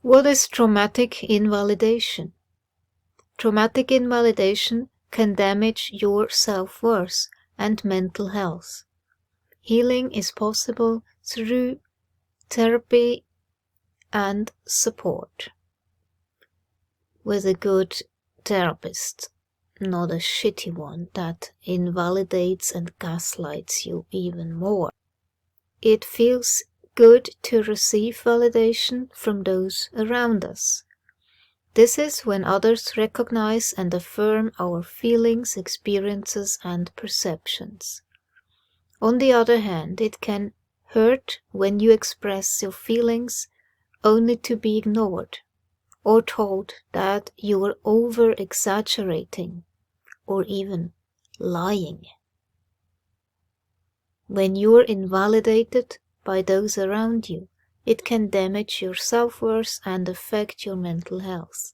What is traumatic invalidation? Traumatic invalidation can damage your self-worth and mental health. Healing is possible through therapy and support with a good therapist, not a shitty one that invalidates and gaslights you even more. It feels good to receive validation from those around us. This is when others recognize and affirm our feelings, experiences, and perceptions. On the other hand, it can hurt when you express your feelings only to be ignored, or told that you are over-exaggerating, or even lying. When you are invalidated by those around you, it can damage your self-worth and affect your mental health.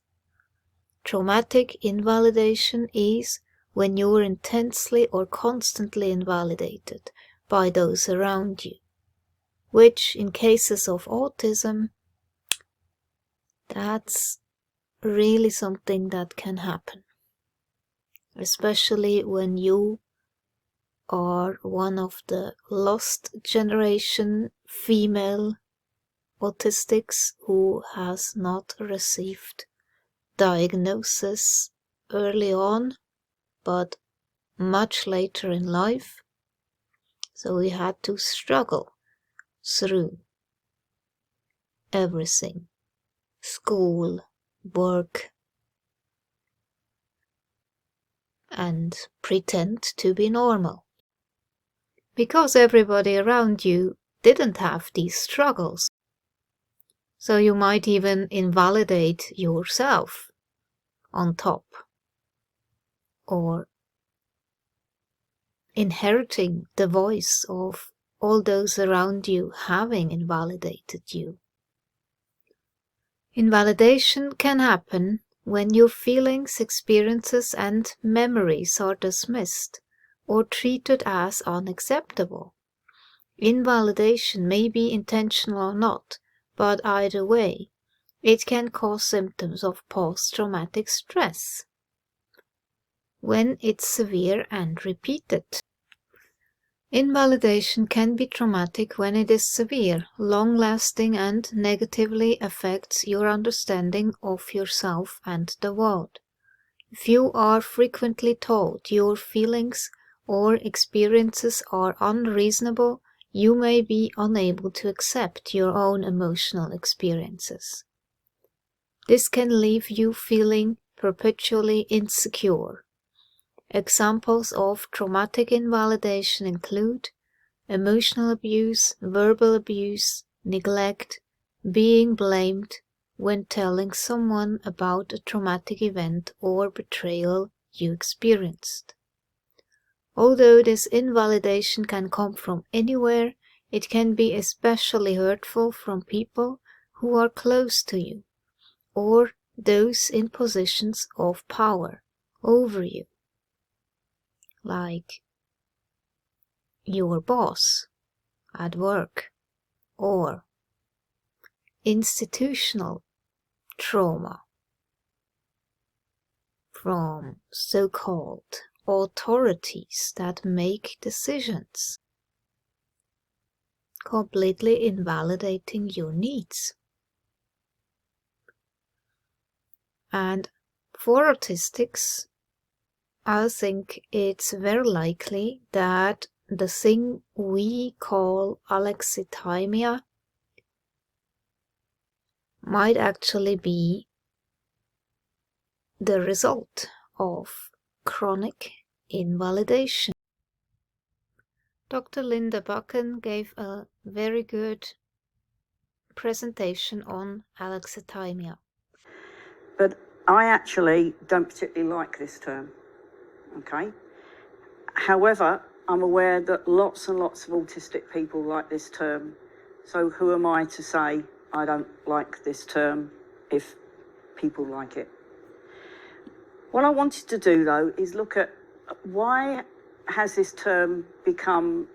Traumatic invalidation is when you are intensely or constantly invalidated by those around you, which in cases of autism, that's really something that can happen, especially when you are one of the lost generation female autistics who has not received diagnosis early on, but much later in life. So we had to struggle through everything: school, work, and pretend to be normal. Because everybody around you didn't have these struggles. So you might even invalidate yourself on top, or inheriting the voice of all those around you having invalidated you. Invalidation can happen when your feelings, experiences, and memories are dismissed or treated as unacceptable. Invalidation may be intentional or not, but either way, it can cause symptoms of post-traumatic stress when it's severe and repeated. Invalidation can be traumatic when it is severe, long-lasting, and negatively affects your understanding of yourself and the world. If you are frequently told your feelings or experiences are unreasonable, you may be unable to accept your own emotional experiences. This can leave you feeling perpetually insecure. Examples of traumatic invalidation include emotional abuse, verbal abuse, neglect, being blamed when telling someone about a traumatic event or betrayal you experienced. Although this invalidation can come from anywhere, it can be especially hurtful from people who are close to you, or those in positions of power over you, like your boss at work, or institutional trauma from so-called authorities that make decisions, completely invalidating your needs. And for autistics, I think it's very likely that the thing we call Alexithymia might actually be the result of chronic invalidation. Dr. Linda gave a very good presentation on Alexithymia. But I actually don't particularly like this term, okay? However, I'm aware that lots and lots of autistic people like this term. So who am I to say I don't like this term if people like it? What I wanted to do, though, is look at why has this term become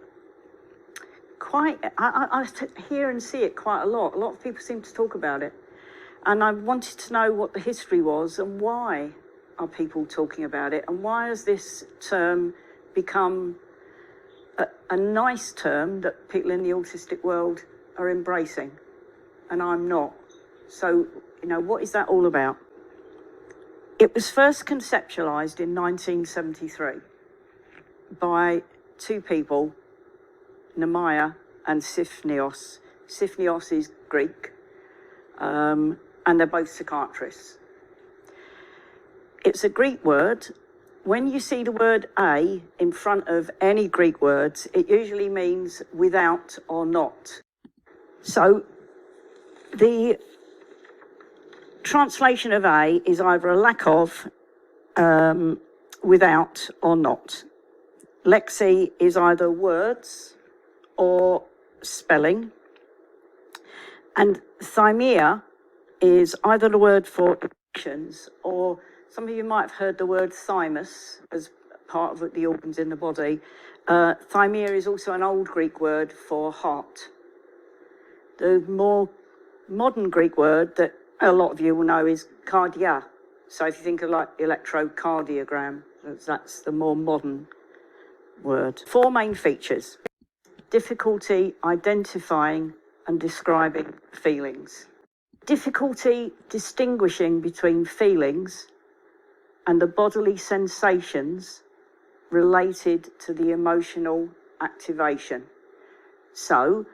quite... I hear and see it quite a lot. A lot of people seem to talk about it. And I wanted to know what the history was and why are people talking about it, and why has this term become a nice term that people in the autistic world are embracing and I'm not. So, what is that all about? It was first conceptualized in 1973 by two people, Nemanja and Sifnios. Sifnios is Greek, and they're both psychiatrists. It's a Greek word. When you see the word a in front of any Greek words, it usually means without or not. So the translation of a is either a lack of, without or not. Lexi is either words or spelling. And thymia is either the word for actions, or some of you might have heard the word thymus as part of the organs in the body. Thymia is also an old Greek word for heart. The more modern Greek word that a lot of you will know is cardia. So if you think of like electrocardiogram, that's the more modern word. Four main features: difficulty identifying and describing feelings, difficulty distinguishing between feelings and the bodily sensations related to the emotional activation. So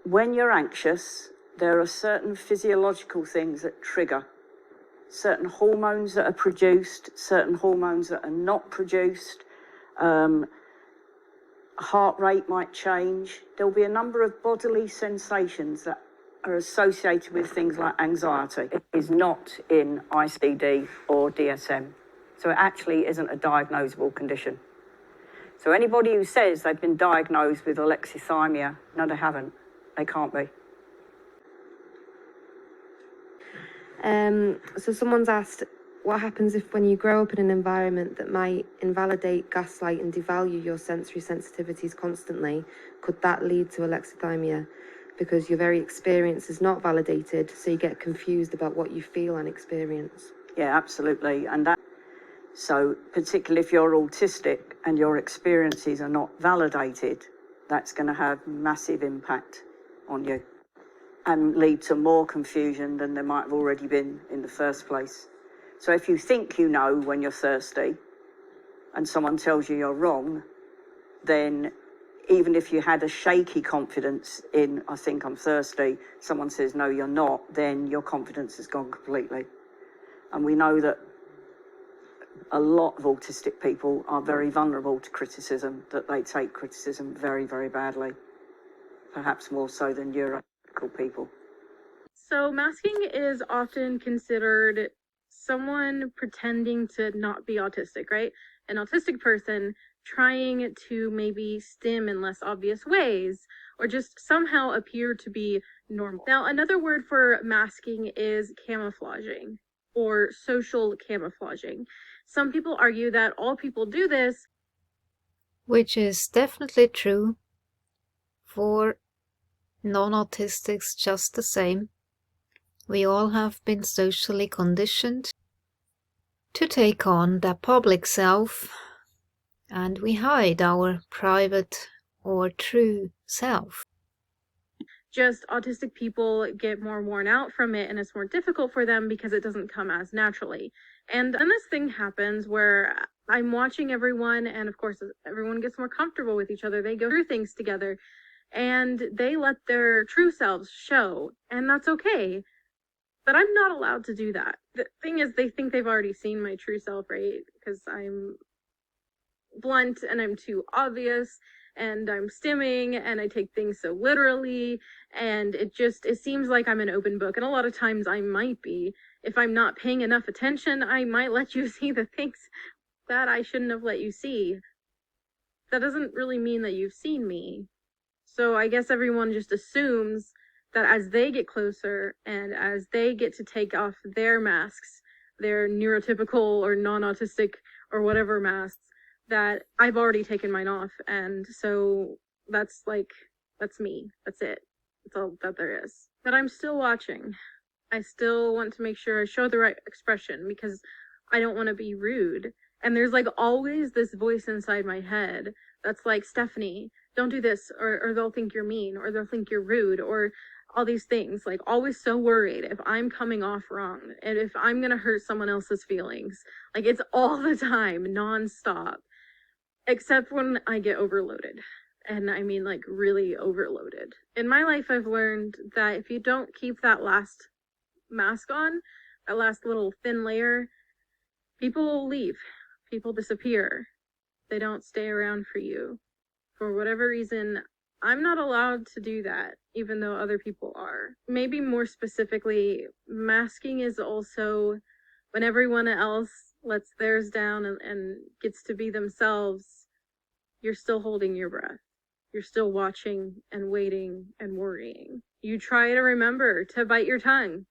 when you're anxious, there are certain physiological things that trigger, certain hormones that are produced, certain hormones that are not produced. Heart rate might change. There'll be a number of bodily sensations that are associated with things like anxiety. It is not in ICD or DSM. So it actually isn't a diagnosable condition. So anybody who says they've been diagnosed with alexithymia, no, they haven't. They can't be. So someone's asked, what happens if when you grow up in an environment that might invalidate, gaslight and devalue your sensory sensitivities constantly, could that lead to alexithymia? Because your very experience is not validated, so you get confused about what you feel and experience. Yeah, absolutely. And so particularly if you're autistic and your experiences are not validated, that's going to have massive impact on you and lead to more confusion than there might have already been in the first place. So if you think you know when you're thirsty and someone tells you you're wrong, then even if you had a shaky confidence in, I think I'm thirsty, someone says, no, you're not, then your confidence has gone completely. And we know that a lot of autistic people are very vulnerable to criticism, that they take criticism very, very badly, perhaps more so than neurotypical people. So masking is often considered someone pretending to not be autistic, right? An autistic person trying to maybe stim in less obvious ways, or just somehow appear to be normal. Now, another word for masking is camouflaging, or social camouflaging. Some people argue that all people do this, which is definitely true for non-autistics just the same. We all have been socially conditioned to take on the public self, and we hide our private or true self. just autistic people get more worn out from it, and it's more difficult for them because it doesn't come as naturally. And then this thing happens where I'm watching everyone, and of course everyone gets more comfortable with each other. They go through things together and they let their true selves show, and that's okay. But I'm not allowed to do that. The thing is, they think they've already seen my true self, right? Because I'm blunt and I'm too obvious and I'm stimming and I take things so literally, and it seems like I'm an open book. And a lot of times I might be. If I'm not paying enough attention, I might let you see the things that I shouldn't have let you see. That doesn't really mean that you've seen me. So I guess everyone just assumes that as they get closer and as they get to take off their masks, their neurotypical or non-autistic or whatever masks, that I've already taken mine off. And so that's me. That's it. That's all that there is. But I'm still watching. I still want to make sure I show the right expression because I don't want to be rude. And there's like always this voice inside my head that's like, Stephanie, don't do this, or they'll think you're mean, or they'll think you're rude, or all these things. Like, always so worried if I'm coming off wrong and if I'm gonna hurt someone else's feelings. Like, it's all the time, nonstop, except when I get overloaded. And I mean, like, really overloaded. In my life, I've learned that if you don't keep that last mask on, that last little thin layer, people will leave. People disappear. They don't stay around for you. For whatever reason, I'm not allowed to do that, even though other people are. Maybe more specifically, masking is also when everyone else lets theirs down and gets to be themselves, you're still holding your breath. You're still watching and waiting and worrying. You try to remember to bite your tongue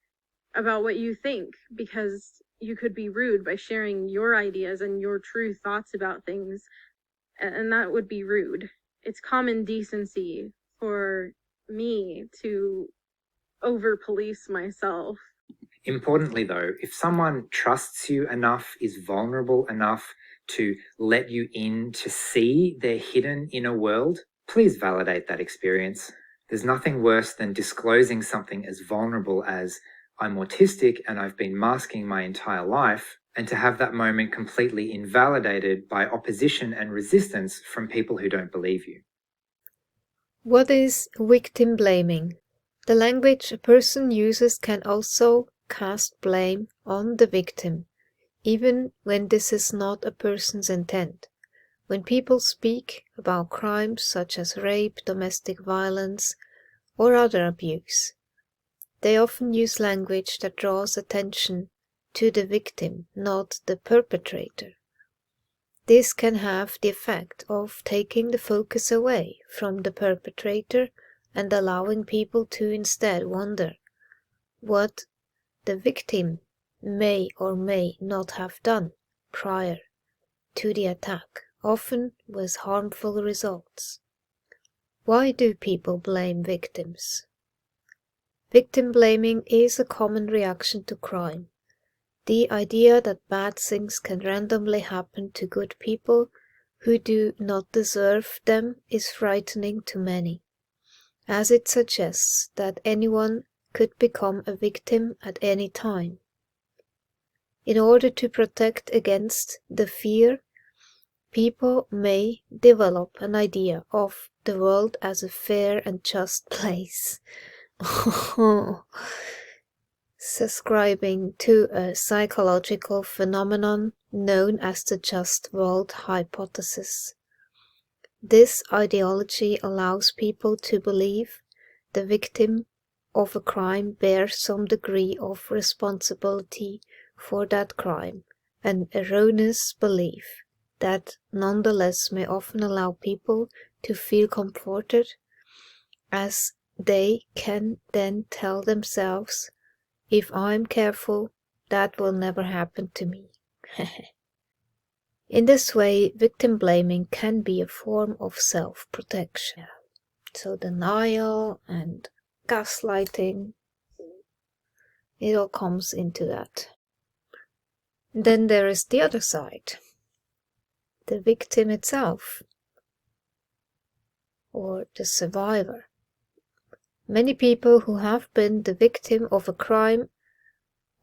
about what you think, because you could be rude by sharing your ideas and your true thoughts about things, and that would be rude. It's common decency for me to over-police myself. Importantly though, if someone trusts you enough, is vulnerable enough to let you in to see their hidden inner world, please validate that experience. There's nothing worse than disclosing something as vulnerable as, I'm autistic and I've been masking my entire life, and to have that moment completely invalidated by opposition and resistance from people who don't believe you. What is victim blaming? The language a person uses can also cast blame on the victim, even when this is not a person's intent. When people speak about crimes such as rape, domestic violence, or other abuse, they often use language that draws attention to the victim, not the perpetrator. This can have the effect of taking the focus away from the perpetrator and allowing people to instead wonder what the victim may or may not have done prior to the attack, often with harmful results. Why do people blame victims? Victim blaming is a common reaction to crime. The idea that bad things can randomly happen to good people who do not deserve them is frightening to many, as it suggests that anyone could become a victim at any time. In order to protect against the fear, people may develop an idea of the world as a fair and just place. Subscribing to a psychological phenomenon known as the just world hypothesis. This ideology allows people to believe the victim of a crime bears some degree of responsibility for that crime, an erroneous belief that nonetheless may often allow people to feel comforted, as they can then tell themselves, if I'm careful, that will never happen to me. In this way, victim blaming can be a form of self-protection. So denial and gaslighting, it all comes into that. Then there is the other side, the victim itself, or the survivor. Many people who have been the victim of a crime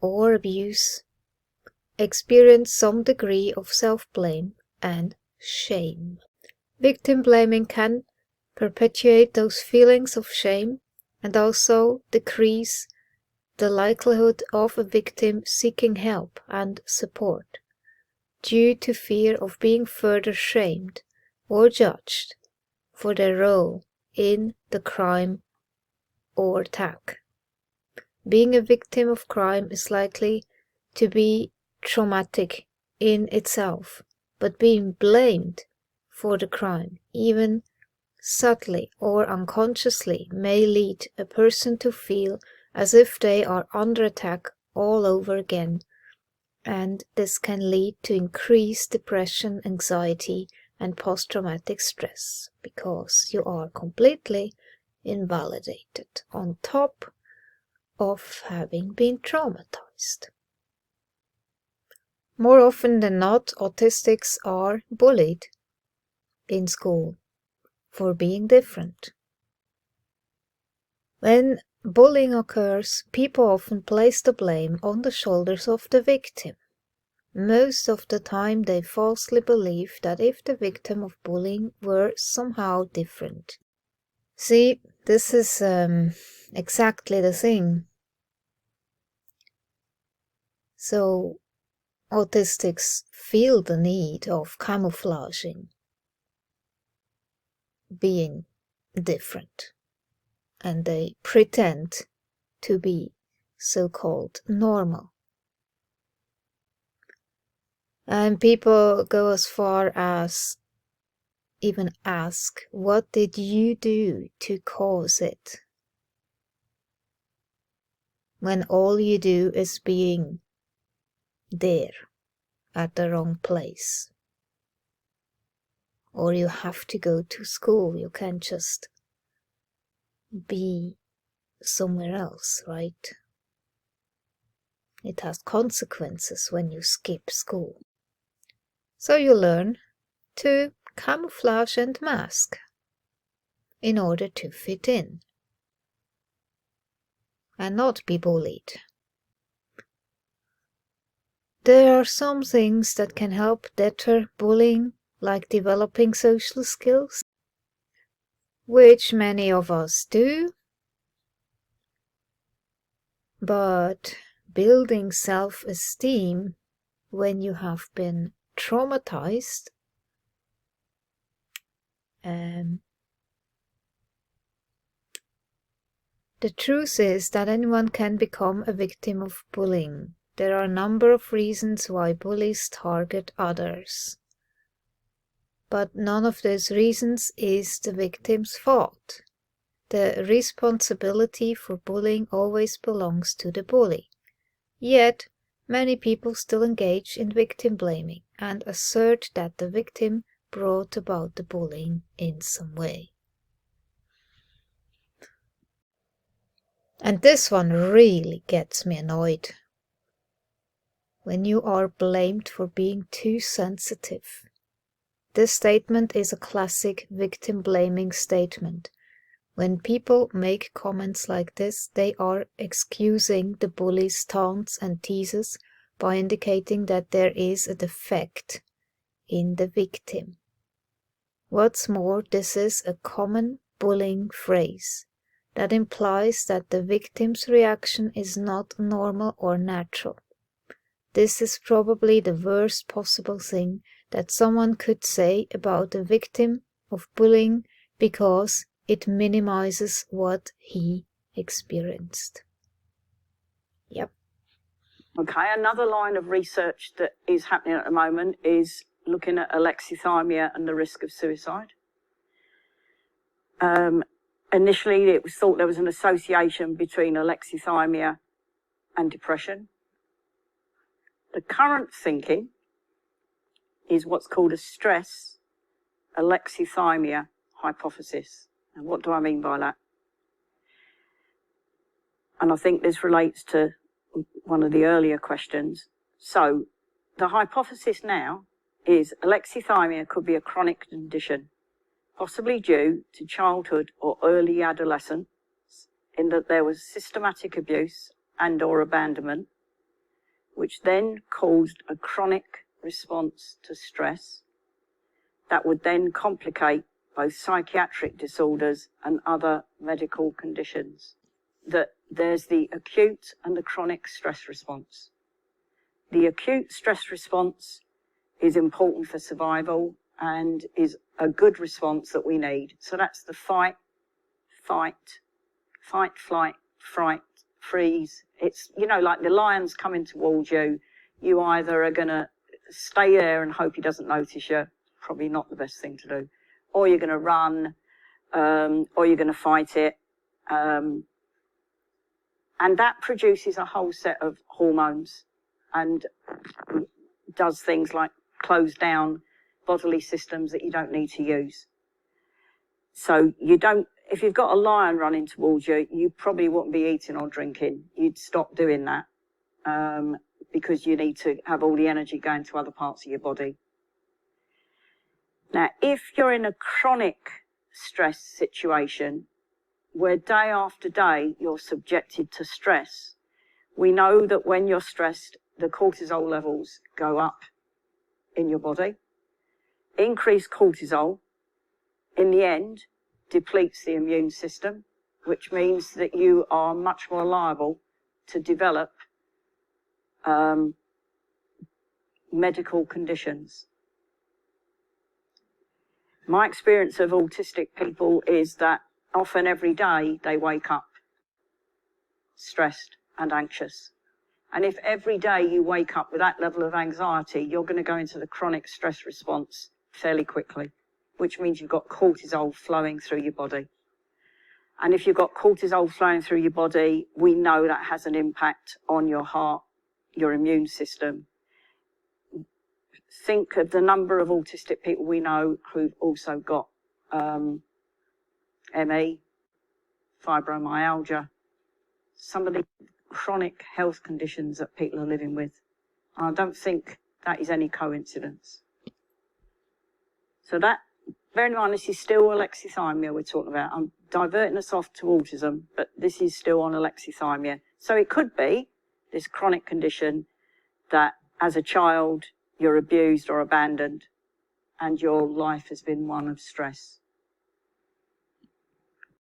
or abuse experience some degree of self-blame and shame. Victim blaming can perpetuate those feelings of shame and also decrease the likelihood of a victim seeking help and support due to fear of being further shamed or judged for their role in the crime or attack. Being a victim of crime is likely to be traumatic in itself, but being blamed for the crime, even subtly or unconsciously, may lead a person to feel as if they are under attack all over again, and this can lead to increased depression, anxiety, and post-traumatic stress, because you are completely invalidated. On top of having been traumatized. More often than not, autistics are bullied in school for being different. When bullying occurs, people often place the blame on the shoulders of the victim. Most of the time they falsely believe that if the victim of bullying were somehow different. See, this is exactly the thing. So, autistics feel the need of camouflaging being different, and they pretend to be so-called normal. And people go as far as even ask, what did you do to cause it? When all you do is being there at the wrong place. Or you have to go to school, you can't just be somewhere else, right? It has consequences when you skip school. So you learn to camouflage and mask in order to fit in and not be bullied. There are some things that can help deter bullying, like developing social skills, which many of us do, but building self-esteem when you have been traumatized the truth is that anyone can become a victim of bullying. There are a number of reasons why bullies target others, but none of those reasons is the victim's fault. The responsibility for bullying always belongs to the bully. Yet, many people still engage in victim blaming and assert that the victim brought about the bullying in some way. And this one really gets me annoyed. When you are blamed for being too sensitive. This statement is a classic victim blaming statement. When people make comments like this, they are excusing the bully's taunts and teases by indicating that there is a defect in the victim. What's more, this is a common bullying phrase that implies that the victim's reaction is not normal or natural. This is probably the worst possible thing that someone could say about a victim of bullying because it minimizes what he experienced. Yep. Okay, another line of research that is happening at the moment is looking at alexithymia and the risk of suicide. Initially, it was thought there was an association between alexithymia and depression. The current thinking is what's called a stress alexithymia hypothesis. And what do I mean by that? And I think this relates to one of the earlier questions. So the hypothesis now is alexithymia could be a chronic condition, possibly due to childhood or early adolescence, in that there was systematic abuse and or abandonment, which then caused a chronic response to stress that would then complicate both psychiatric disorders and other medical conditions. That there's the acute and the chronic stress response. The acute stress response is important for survival and is a good response that we need. So that's the fight, flight, freeze. It's, you know, like the lion's coming towards you. You either are going to stay there and hope he doesn't notice you, probably not the best thing to do, or you're going to run, or you're going to fight it. And that produces a whole set of hormones and does things like close down bodily systems that you don't need to use. So you don't, if you've got a lion running towards you, you probably wouldn't be eating or drinking. You'd stop doing that because you need to have all the energy going to other parts of your body. Now, if you're in a chronic stress situation where day after day you're subjected to stress, we know that when you're stressed, the cortisol levels go up in your body. Increased cortisol, in the end, depletes the immune system, which means that you are much more liable to develop medical conditions. My experience of autistic people is that often every day they wake up stressed and anxious. And if every day you wake up with that level of anxiety, you're going to go into the chronic stress response fairly quickly, which means you've got cortisol flowing through your body. And if you've got cortisol flowing through your body, we know that has an impact on your heart, your immune system. Think of the number of autistic people we know who've also got ME, fibromyalgia, some of the chronic health conditions that people are living with. I don't think that is any coincidence. So that, bearing in mind this is still alexithymia we're talking about. I'm diverting us off to autism, but this is still on alexithymia. So it could be this chronic condition that as a child you're abused or abandoned and your life has been one of stress.